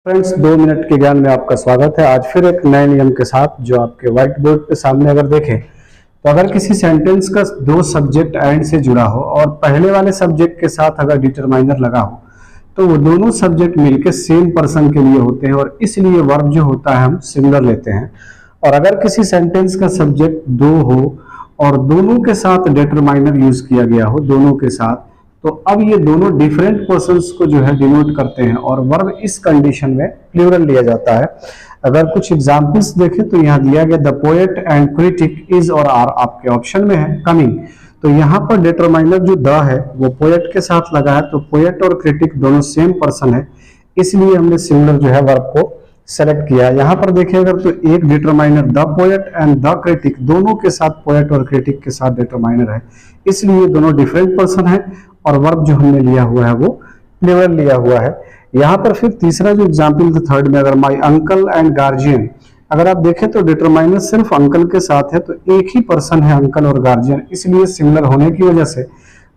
Friends, 2 minute के ज्ञान में आपका स्वागत है। आज फिर एक नए नियम के साथ जो आपके व्हाइट बोर्ड पे सामने अगर देखें तो अगर किसी सेंटेंस का दो सब्जेक्ट एंड से जुड़ा हो और पहले वाले सब्जेक्ट के साथ अगर डिटरमाइनर लगा हो तो वो दोनों सब्जेक्ट मिलकर सेम पर्सन के लिए होते हैं और इसलिए वर्ब जो होता है हम सिंगुलर लेते हैं। और अगर किसी सेंटेंस का सब्जेक्ट दो हो और दोनों के साथ डिटरमाइनर यूज किया गया हो दोनों के साथ, तो अब ये दोनों डिफरेंट पर्सन्स को जो है डिनोट करते हैं और वर्ब इस कंडीशन में प्लूरल लिया जाता है। अगर कुछ एग्जांपल्स देखें तो यहाँ दिया गया the poet and critic is और आर आपके ऑप्शन में है कमिंग। तो यहाँ पर डिटरमाइनर जो द है वो पोएट के साथ लगा है, तो पोएट और क्रिटिक दोनों सेम पर्सन है, इसलिए हमने सिंगुलर जो है वर्ब को सेलेक्ट किया। यहाँ पर देखें अगर तो एक determiner the poet and the critic दोनों के साथ पोएट और क्रिटिक के साथ डिटरमाइनर है, इसलिए दोनों डिफरेंट पर्सन है और वर्ब जो हमने लिया हुआ है वो प्लूरल लिया हुआ है। यहाँ पर फिर तीसरा जो एग्जाम्पल थर्ड में अगर माई अंकल एंड गार्जियन, अगर आप देखें तो डिटरमाइनर सिर्फ अंकल के साथ है, तो एक ही पर्सन है अंकल और गार्जियन, इसलिए सिमिलर होने की वजह से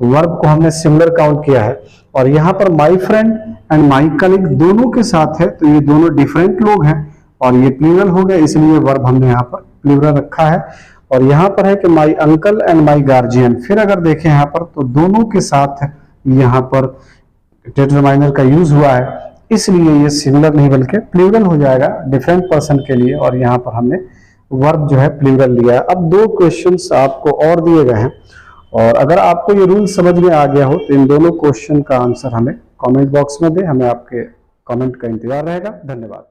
वर्ब को हमने सिमिलर काउंट किया है। और यहाँ पर my friend and my colleague दोनों के साथ है, तो ये दोनों डिफरेंट लोग हैं और ये प्लूरल हो गया, इसलिए वर्ब हमने यहाँ पर प्लूरल रखा है। और यहाँ पर है कि my uncle and my guardian, फिर अगर देखें यहाँ पर तो दोनों के साथ यहाँ पर डिटरमाइनर का यूज हुआ है, इसलिए ये सिंगुलर नहीं बल्कि प्लूरल हो जाएगा डिफरेंट पर्सन के लिए, और यहाँ पर हमने वर्ब जो है प्लूरल लिया है। अब दो क्वेश्चंस आपको और दिए गए हैं और अगर आपको ये रूल समझ में आ गया हो तो इन दोनों क्वेश्चन का आंसर हमें कमेंट बॉक्स में दे, हमें आपके कमेंट का इंतजार रहेगा। धन्यवाद।